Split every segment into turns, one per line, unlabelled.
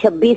26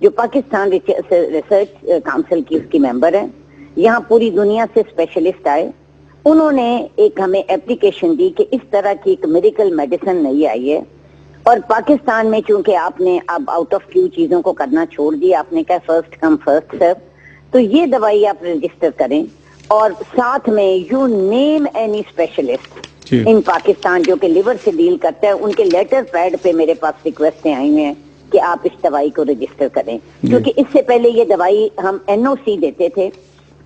جو Pakistan research council کی اس کی ممبر ہے. یہاں پوری دنیا سے اسپیشلسٹ آئے. انہوں نے ایک ہمیں اپلیکیشن دی کہ اس طرح کی ایک میڈیکل میڈیسن نہیں آئی ہے اور پاکستان میں چونکہ آپ نے اب آؤٹ آف کیو چیزوں کو کرنا چھوڑ دیا, آپ نے کہا فرسٹ کم فرسٹ سرو, تو یہ دوائی آپ رجسٹر کریں اور ساتھ میں you name any specialist in Pakistan جو کہ لیور سے ڈیل کرتا ہے, ان کے لیٹر پیڈ پہ میرے پاس ریکویسٹیں آئی ہوئی ہیں کہ آپ اس دوائی کو رجسٹر کریں, کیونکہ اس سے پہلے یہ دوائی ہم NOC دیتے تھے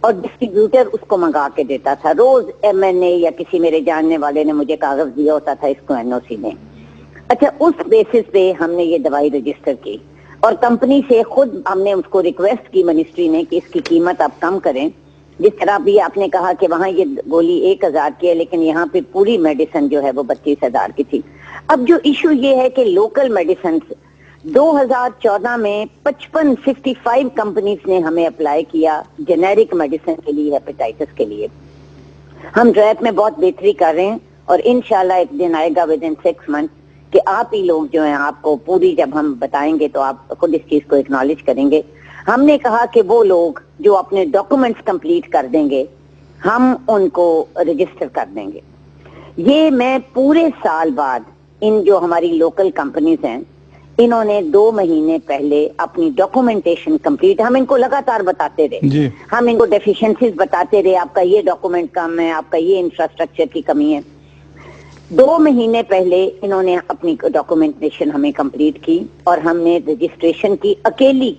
اور ڈسٹریبیوٹر اس کو منگا کے دیتا تھا. روز MNA یا کسی میرے جاننے والے نے مجھے کاغذ دیا ہوتا تھا اس کو NOC دیں. اچھا, اس بیسس پہ ہم نے یہ دوائی رجسٹر کی اور کمپنی سے خود ہم نے اس کو ریکویسٹ کی منسٹری نے کہ اس کی قیمت آپ کم کریں. جس طرح بھی آپ نے کہا کہ وہاں یہ گولی 1000 کی ہے لیکن یہاں پہ پوری میڈیسن جو ہے وہ 32,000 کی تھی. اب جو ایشو یہ ہے کہ لوکل میڈیسن 2014 میں 55 کمپنیز نے ہمیں اپلائی کیا جنیرک میڈیسن کے لیے, ہیپیٹائٹس کے لیے. ہم ڈریپ میں بہت بہتری کر رہے ہیں اور انشاءاللہ ایک دن آئے گا ود ان 6 months کہ آپ ہی لوگ جو ہیں آپ کو پوری جب ہم بتائیں گے تو آپ خود اس چیز کو اکنالج کریں گے. ہم نے کہا کہ وہ لوگ جو اپنے ڈاکومنٹس کمپلیٹ کر دیں گے ہم ان کو رجسٹر کر دیں گے. یہ میں پورے سال بعد ان جو ہماری لوکل کمپنیز ہیں انہوں نے 2 مہینے پہلے اپنی ڈاکومنٹیشن کمپلیٹ, ہم ان کو لگاتار بتاتے رہے, ہم ان کو ڈیفیشنسیز بتاتے رہے, آپ کا یہ ڈاکومنٹ کم ہے, آپ کا یہ انفراسٹرکچر کی کمی ہے. 2 مہینے پہلے انہوں نے اپنی ڈاکومنٹیشن ہمیں کمپلیٹ کی اور ہم نے رجسٹریشن کی اکیلی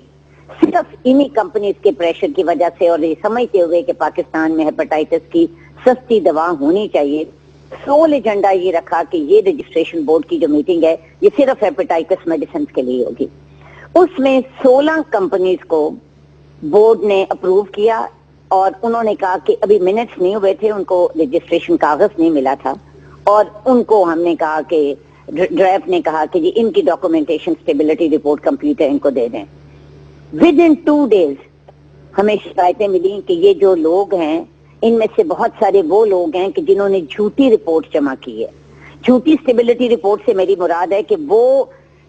صرف انہی کمپنیز کے پریشر کی وجہ سے اور یہ سمجھتے ہوئے کہ پاکستان میں ہیپاٹائٹس کی سستی دوا ہونی چاہیے. سول ایجنڈا یہ رکھا کہ یہ رجسٹریشن بورڈ کی جو میٹنگ ہے یہ صرف ہیپاٹائٹس میڈیسنز کے لیے ہوگی. اس میں 16 کمپنیز کو بورڈ نے اپروو کیا اور انہوں نے کہا کہ ابھی منٹس نہیں ہوئے تھے, ان کو رجسٹریشن کاغذ نہیں ملا تھا اور ان کو ہم نے کہا کہ ڈرائیو نے کہا کہ جی ان کی ڈاکومنٹیشن اسٹیبلٹی رپورٹ کمپلیٹ ہے, ان کو دے دیں. ود ان 2 days ہمیں شکایتیں ملی کہ یہ جو لوگ ہیں ان میں سے بہت سارے وہ لوگ ہیں کہ جنہوں نے جھوٹی رپورٹ جمع کی ہے. جھوٹی اسٹیبلٹی رپورٹ سے میری مراد ہے کہ وہ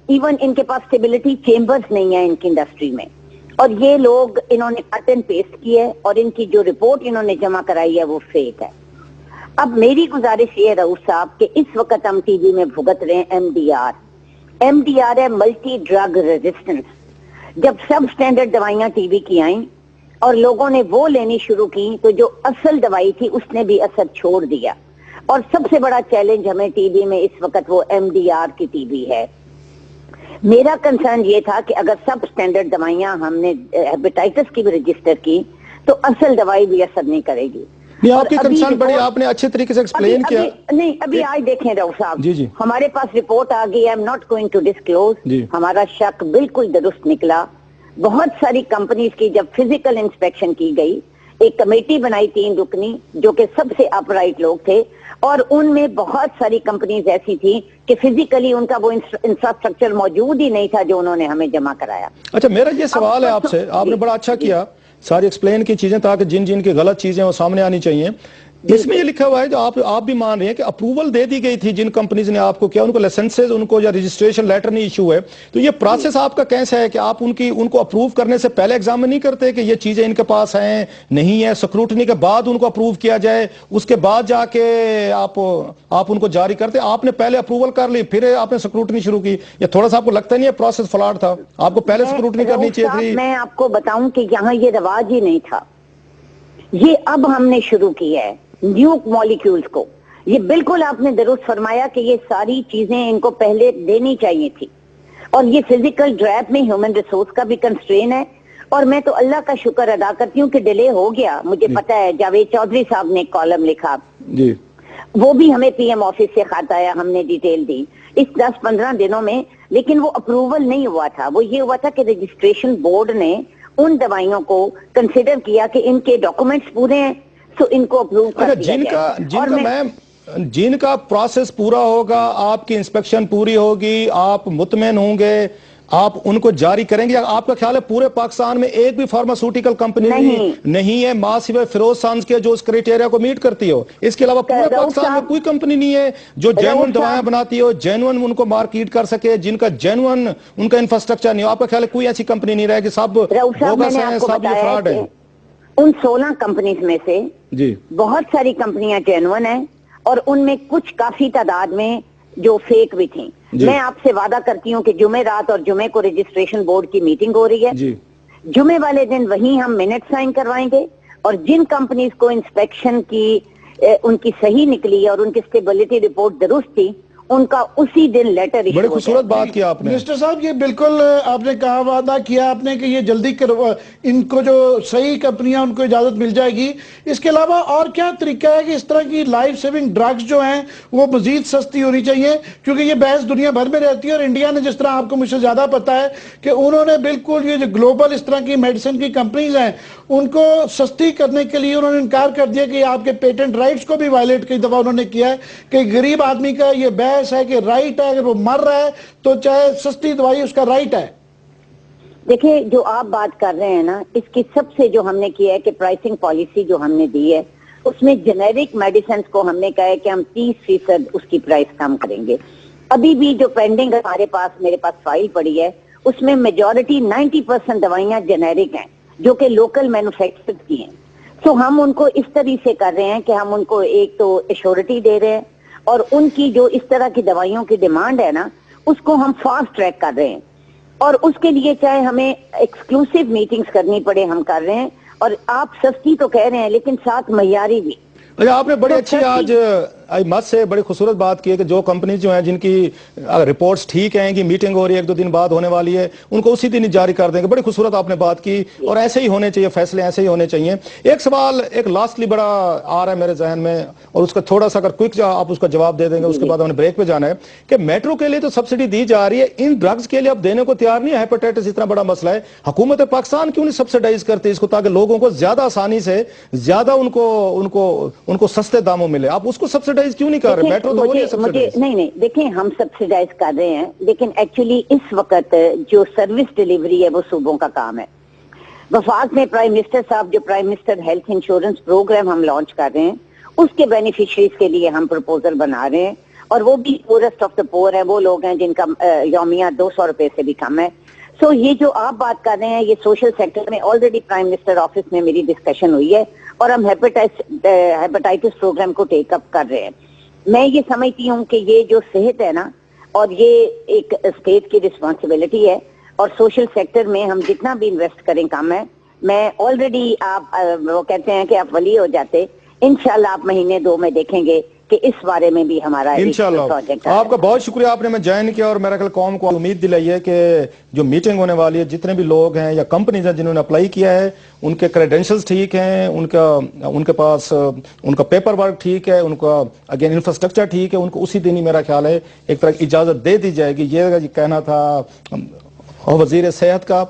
ایون ان کے پاس اسٹیبلٹی چیمبرز نہیں ہیں ان کی انڈسٹری میں, اور یہ لوگ انہوں نے کٹ اینڈ پیسٹ کی ہے اور ان کی جو رپورٹ انہوں نے جمع کرائی ہے وہ فیک ہے. اب میری گزارش یہ ہے رؤوف صاحب کہ اس وقت ہم ٹی وی میں بھگت رہے ہیں MDR ہے ملٹی ڈرگ ریزسٹنس. جب سب سٹینڈرڈ دوائیاں ٹی وی کی آئیں اور لوگوں نے وہ لینی شروع کی تو جو اصل دوائی تھی اس نے بھی اثر چھوڑ دیا, اور سب سے بڑا چیلنج ہمیں ٹی وی میں اس وقت وہ MDR کی ٹی وی ہے. میرا کنسرن یہ تھا کہ اگر سب سٹینڈرڈ دوائیاں ہم نے ہیپاٹائٹس کی بھی رجسٹر کی تو اصل دوائی بھی اثر نہیں کرے گی.
آپ کی کنسرن بڑی آپ نے اچھے طریقے سے ایکسپلین کیا.
نہیں ابھی آج دیکھیں رؤوف صاحب, ہمارے پاس رپورٹ آ گئی, I'm not going to disclose. ہمارا شک بالکل درست نکلا. بہت ساری کمپنیز کی جب فزیکل انسپیکشن کی گئی, ایک کمیٹی بنائی 3 رکنی جو کہ سب سے اپرائٹ لوگ تھے, اور ان میں بہت ساری کمپنیز ایسی تھی کہ فزیکلی ان کا وہ انفراسٹرکچر موجود ہی نہیں تھا جو انہوں نے ہمیں جمع کرایا.
اچھا, میرا یہ سوال ہے آپ سے, آپ نے بڑا اچھا کیا ساری ایکسپلین کی چیزیں تاکہ جن کی غلط چیزیں وہ سامنے آنی چاہیے. اس میں یہ لکھا ہوا ہے جو آپ بھی مان رہے ہیں کہ اپروول دے دی گئی تھی جن کمپنیز نے آپ کو کیا, ان کو لائسنسز ان کو یا رجسٹریشن لیٹر نہیں ایشو ہے, تو یہ پروسیس آپ کا کیسا ہے کہ آپ ان کو اپروو کرنے سے پہلے ایگزامن نہیں کرتے کہ یہ چیزیں ان کے پاس ہیں نہیں ہے, سکروٹنی کے بعد ان کو اپروو کیا جائے, اس کے بعد جا کے آپ ان کو جاری کرتے؟ آپ نے پہلے اپروول کر لی پھر آپ نے سکروٹنی شروع کی, یہ تھوڑا سا آپ کو لگتا نہیں ہے پروسیس فلاڈ تھا؟ آپ کو پہلے سکروٹنی کرنی چاہیے تھی.
میں آپ کو بتاؤں کہ یہاں یہ رواج ہی نہیں تھا, یہ اب ہم نے شروع کیا ہے نیو مالیکیولز کو. یہ بالکل آپ نے درست فرمایا کہ یہ ساری چیزیں ان کو پہلے دینی چاہیے تھی, اور یہ فزیکل ڈرائیو میں ہیومن ریسورس کا بھی کنسٹرین ہے, اور میں تو اللہ کا شکر ادا کرتی ہوں کہ ڈیلے ہو گیا. مجھے پتا ہے جاوید چودھری صاحب نے ایک کالم لکھا, وہ بھی ہمیں PM آفس سے خط آیا, ہم نے ڈیٹیل دی اس 10-15 دنوں میں, لیکن وہ اپروول نہیں ہوا تھا. وہ یہ ہوا تھا کہ رجسٹریشن بورڈ نے ان دوائیوں کو کنسیڈر کیا کہ ان کے ڈاکومنٹس پورے ہیں تو ان کو اپروو کر دیا جائے.
جن کا پروسیس پورا ہوگا, آپ کی انسپیکشن پوری ہوگی, آپ مطمئن ہوں گے, آپ ان کو جاری کریں گے یا آپ کا خیال ہے پورے پاکستان میں ایک بھی فارماسیوٹیکل کمپنی نہیں ہے ماں سوائے فیروز سانز کے جو اس کرائٹیریا کو میٹ کرتی ہو؟ اس کے علاوہ پورے پاکستان میں کوئی کمپنی نہیں ہے جو جینون دوائیں بناتی ہو، جینون ان کو مارکیٹ کر سکے، جن کا جینون ان کا انفراسٹرکچر نہیں ہو؟ آپ کا خیال ہے کوئی ایسی کمپنی نہیں رہے کہ سب بوگس ہیں، سب یہ فراڈ ہے؟
ان 16 کمپنیز میں سے بہت ساری کمپنیاں جینون ہیں اور ان میں کچھ کافی تعداد میں جو فیک بھی تھیں۔ میں آپ سے وعدہ کرتی ہوں کہ جمعہ رات اور جمعے کو رجسٹریشن بورڈ کی میٹنگ ہو رہی ہے، جمعے والے دن وہیں ہم منٹ سائن کروائیں گے، اور جن کمپنیز کو انسپیکشن کی ان کی صحیح نکلی اور ان کی اسٹیبلٹی رپورٹ درست تھی، ان کا اسی دن لیٹر ایشو۔
بڑی خوبصورت بات کیا آپ نے
منسٹر صاحب، یہ بالکل آپ نے کہا، وعدہ کیا آپ نے کہ یہ جلدی ان کو جو صحیح کمپنیاں ان کو اجازت مل جائے گی۔ اس کے علاوہ اور کیا طریقہ ہے کہ اس طرح کی لائف سیونگ ڈرگز جو ہیں وہ مزید سستی ہونی چاہیے؟ کیونکہ یہ بحث دنیا بھر میں رہتی ہے، اور انڈیا نے جس طرح آپ کو مجھ سے زیادہ پتا ہے کہ انہوں نے بالکل یہ جو گلوبل اس طرح کی میڈیسن کی کمپنیز ہیں ان کو سستی کرنے کے لیے انہوں نے انکار کر دیا کہ آپ کے پیٹنٹ رائٹس کو بھی وائلیٹ کئی دفعہ انہوں نے کیا ہے، کہ غریب آدمی کا یہ بحث ہے کہ رائٹ ہے، اگر وہ مر رہا ہے تو چاہے سستی دوائی اس کا رائٹ ہے۔
دیکھیں، جو آپ بات کر رہے ہیں نا، اس کی سب سے جو ہم نے کیا ہے کہ پرائسنگ پالیسی جو ہم نے دی ہے، اس میں جنیرک میڈیسنز کو ہم نے کہا ہے کہ ہم 30% اس کی پرائس کم کریں گے۔ ابھی بھی جو پینڈنگ میرے پاس فائل پڑی ہے، اس میں میجورٹی 90% دوائیاں جنیرک ہیں جو کہ لوکل مینوفیکچر کی ہیں۔ سو ہم ان کو اس طرح سے کر رہے ہیں کہ ہم ان کو ایک تو ایشورٹی دے رہے ہیں، اور ان کی جو اس طرح کی دوائیوں کی ڈیمانڈ ہے نا، اس کو ہم فاسٹ ٹریک کر رہے ہیں، اور اس کے لیے چاہے ہمیں ایکسکلوسیو میٹنگز کرنی پڑے ہم کر رہے ہیں۔ اور آپ سستی تو کہہ رہے ہیں لیکن ساتھ معیاری بھی۔
آپ نے بڑی اچھی آج مت سے بڑی خوبصورت بات کی ہے کہ جو کمپنیز جو ہیں جن کی رپورٹس ٹھیک ہیں کہ میٹنگ ہو رہی ہے 1-2 دن بعد ہونے والی ہے، ان کو اسی دن ہی جاری کر دیں گے۔ بڑی خوبصورت آپ نے بات کی، اور ایسے ہی ہونے چاہیے، فیصلے ایسے ہی ہونے چاہیے۔ ایک سوال ایک لاسٹلی بڑا آ رہا ہے میرے ذہن میں، اور اس کا تھوڑا سا اگر کوئک آپ اس کا جواب دے دیں گے، اس کے بعد ہم نے بریک پہ جانا ہے، کہ میٹرو کے لیے تو سبسڈی دی جا رہی ہے، ان ڈرگز کے لیے اب دینے کو تیار نہیں ہے۔ ہیپاٹائٹس اتنا بڑا مسئلہ ہے، حکومت پاکستان کیوں نہیں سبسڈائز کرتی اس کو، تاکہ لوگوں کو زیادہ آسانی سے زیادہ ان کو سستے داموں ملے؟ آپ اس کو سبسڈائز کیوں نہیں کر رہے؟ میٹرو تو ہو رہی ہے سبسڈائز۔
نہیں، دیکھیں، ہم سبسڈائز کر رہے ہیں، لیکن ایکچولی اس وقت جو سروس ڈیلیوری ہے وہ صوبوں کا کام ہے۔ وفاق میں پرائم منسٹر صاحب جو prime minister health insurance programme ہم لانچ کر رہے ہیں، اس کے بینیفیشریز کے لیے ہم پروپوزل بنا رہے ہیں، اور وہ بھی پورسٹ آف دا پور ہیں، وہ لوگ ہیں جن کا یومیہ 200 روپے سے بھی کم ہے۔ سو یہ جو آپ بات کر رہے ہیں، یہ سوشل سیکٹر میں آلریڈی پرائم منسٹر آفس میں میری ڈسکشن ہوئی ہے، اور ہم ہیپاٹائٹس پروگرام کو ٹیک اپ کر رہے ہیں۔ میں یہ سمجھتی ہوں کہ یہ جو صحت ہے نا، اور یہ ایک اسٹیٹ کی رسپانسبلٹی ہے، اور سوشل سیکٹر میں ہم جتنا بھی انویسٹ کریں کم ہے۔ میں آلریڈی آپ وہ کہتے ہیں کہ آپ ولی ہو جاتے، انشاءاللہ آپ مہینے 2 میں دیکھیں گے کہ اس بارے میں بھی ہمارا
انشاءاللہ۔ آپ کا بہت شکریہ، آپ نے میں جوائن کیا، اور میرا قوم کو امید دلائی ہے کہ جو میٹنگ ہونے والی ہے، جتنے بھی لوگ ہیں یا کمپنیز ہیں جنہوں نے اپلائی کیا ہے، ان کے کریڈینشلز ٹھیک ہیں، ان کے پاس ان کا پیپر ورک ٹھیک ہے، ان کا اگین انفراسٹرکچر ٹھیک ہے، ان کو اسی دن ہی میرا خیال ہے ایک طرح کی اجازت دے دی جائے گی۔ یہ کہنا تھا وزیر صحت کا۔